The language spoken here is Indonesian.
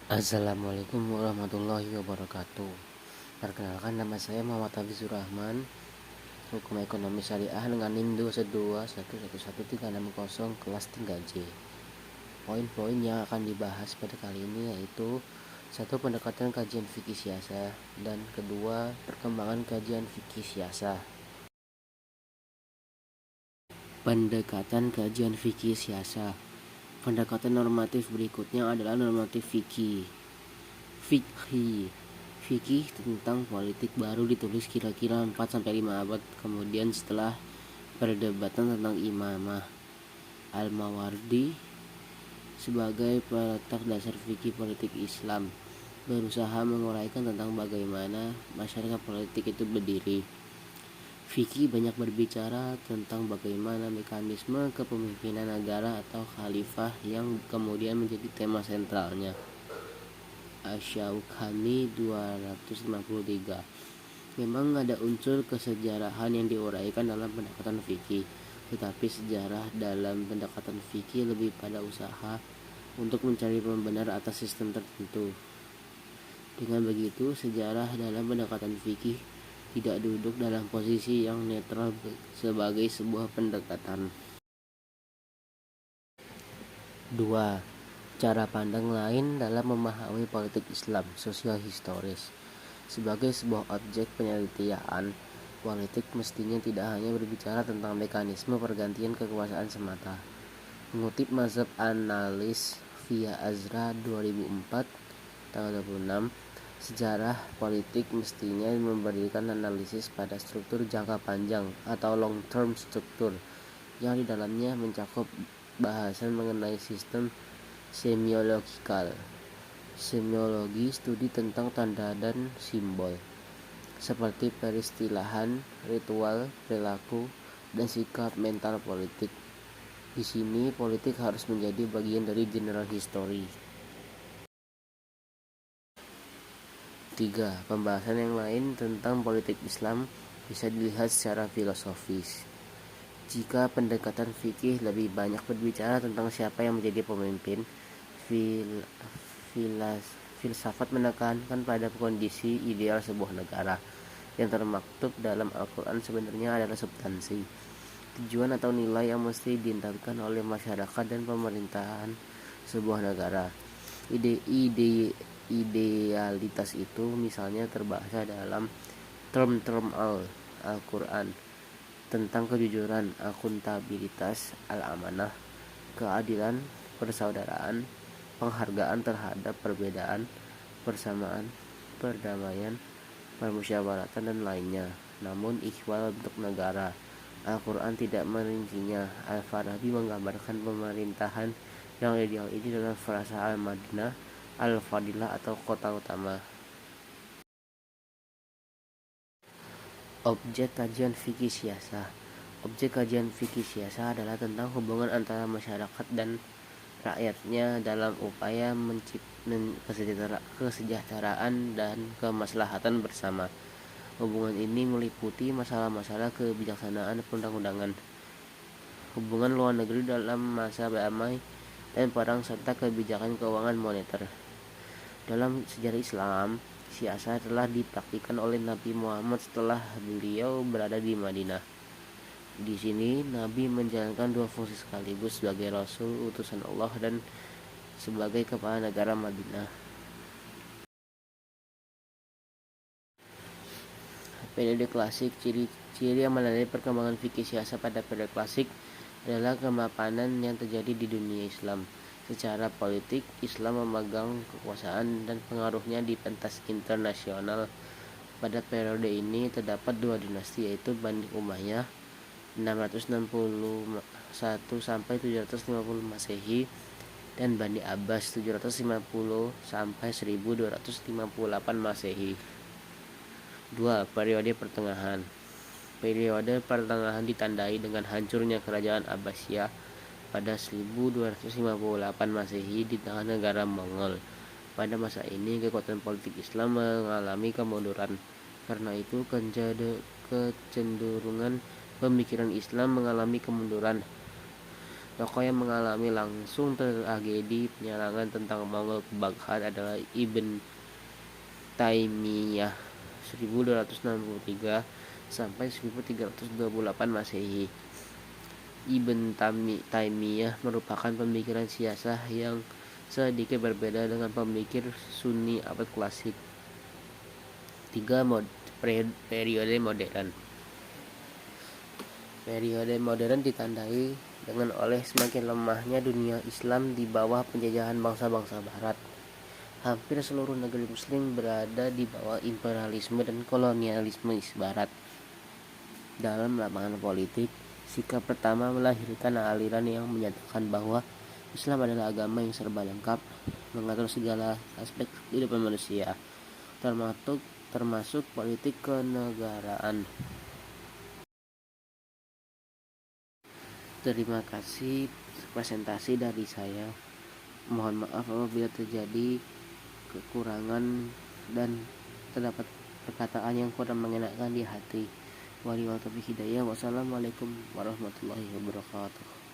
Assalamualaikum warahmatullahi wabarakatuh. Perkenalkan, nama saya Muhammad Hafizur Rahman, Hukum Ekonomi Syariah dengan NIM 212111360 kelas 3J. Poin-poin yang akan dibahas pada kali ini yaitu: satu, pendekatan kajian fikih siasah, dan kedua, perkembangan kajian fikih siasah. Pendekatan kajian fikih siasah. Pendekatan normatif berikutnya adalah normatif fikih. Fikih tentang politik baru ditulis kira-kira 4-5 abad kemudian setelah perdebatan tentang imamah. Al-Mawardi sebagai peletak dasar fikih politik Islam berusaha menguraikan tentang bagaimana masyarakat politik itu berdiri. Fikih banyak berbicara tentang bagaimana mekanisme kepemimpinan negara atau khalifah yang kemudian menjadi tema sentralnya. Asy-Syaukani 253. Memang ada unsur kesejarahan yang diuraikan dalam pendekatan fikih, tetapi sejarah dalam pendekatan fikih lebih pada usaha untuk mencari pembenar atas sistem tertentu. Dengan begitu, sejarah dalam pendekatan fikih tidak duduk dalam posisi yang netral sebagai sebuah pendekatan. 2. Cara pandang lain dalam memahami politik Islam sosio-historis. Sebagai sebuah objek penelitian, politik mestinya tidak hanya berbicara tentang mekanisme pergantian kekuasaan semata. Mengutip mazhab analis via Azra 2004 tanggal 26, sejarah politik mestinya memberikan analisis pada struktur jangka panjang atau long term struktur yang di dalamnya mencakup bahasan mengenai sistem semiologikal, semiologi, studi tentang tanda dan simbol, seperti peristilahan, ritual, perilaku, dan sikap mental politik. Di sini politik harus menjadi bagian dari general history. 3. Pembahasan yang lain tentang politik Islam bisa dilihat secara filosofis. Jika pendekatan fikih lebih banyak berbicara tentang siapa yang menjadi pemimpin, filsafat menekankan pada kondisi ideal sebuah negara. Yang termaktub dalam Al-Quran sebenarnya adalah substansi, tujuan atau nilai yang mesti diindahkan oleh masyarakat dan pemerintahan sebuah negara. Idealitas itu misalnya terbahasa dalam term-term Al-Quran tentang kejujuran, akuntabilitas, al-amanah, keadilan, persaudaraan, penghargaan terhadap perbedaan, persamaan, perdamaian, permusyawaratan, dan lainnya. Namun ikhwal bentuk negara, Al-Quran tidak merincinya. Al-Farabi menggambarkan pemerintahan yang ideal ini dalam frasa Al-Madinah, Al-Fadilah, atau kota utama. Objek kajian fikih siasah. Objek kajian fikih siasah adalah tentang hubungan antara masyarakat dan rakyatnya dalam upaya kesejahteraan dan kemaslahatan bersama. Hubungan ini meliputi masalah-masalah kebijaksanaan perundang-undangan, hubungan luar negeri dalam masa damai dan perang, serta kebijakan keuangan moneter. Dalam sejarah Islam, siasah telah dipraktikkan oleh Nabi Muhammad setelah beliau berada di Madinah. Di sini Nabi menjalankan dua fungsi sekaligus, sebagai Rasul utusan Allah dan sebagai kepala negara Madinah. Periode klasik. Ciri-ciri yang menandai perkembangan fikih siasah pada periode klasik adalah kemapanan yang terjadi di dunia Islam. Secara politik, Islam memegang kekuasaan dan pengaruhnya di pentas internasional. Pada periode ini terdapat dua dinasti, yaitu Bani Umayyah 661 sampai 750 Masehi dan Bani Abbas 750 sampai 1258 Masehi. 2. Periode pertengahan. Periode pertengahan ditandai dengan hancurnya kerajaan Abbasiyah pada 1258 Masehi di tengah negara Mongol. Pada masa ini kekuatan politik Islam mengalami kemunduran. Karena itu kecenderungan pemikiran Islam mengalami kemunduran. Tokoh yang mengalami langsung tragedi penyerangan tentang Mongol ke Baghdad adalah Ibn Taimiyah 1263 sampai 1328 Masehi. Ibn Taimiyah merupakan pemikiran siasah yang sedikit berbeda dengan pemikir Sunni abad klasik. 3. Periode modern. Periode modern ditandai dengan oleh semakin lemahnya dunia Islam di bawah penjajahan bangsa-bangsa barat. Hampir seluruh negeri muslim berada di bawah imperialisme dan kolonialisme barat. Dalam lapangan politik, sikap pertama melahirkan aliran yang menyatakan bahwa Islam adalah agama yang serba lengkap, mengatur segala aspek kehidupan manusia, termasuk politik kenegaraan. Terima kasih presentasi dari saya. Mohon maaf apabila terjadi kekurangan dan terdapat perkataan yang kurang mengenakan di hati. Wassalamualaikum warahmatullahi wabarakatuh.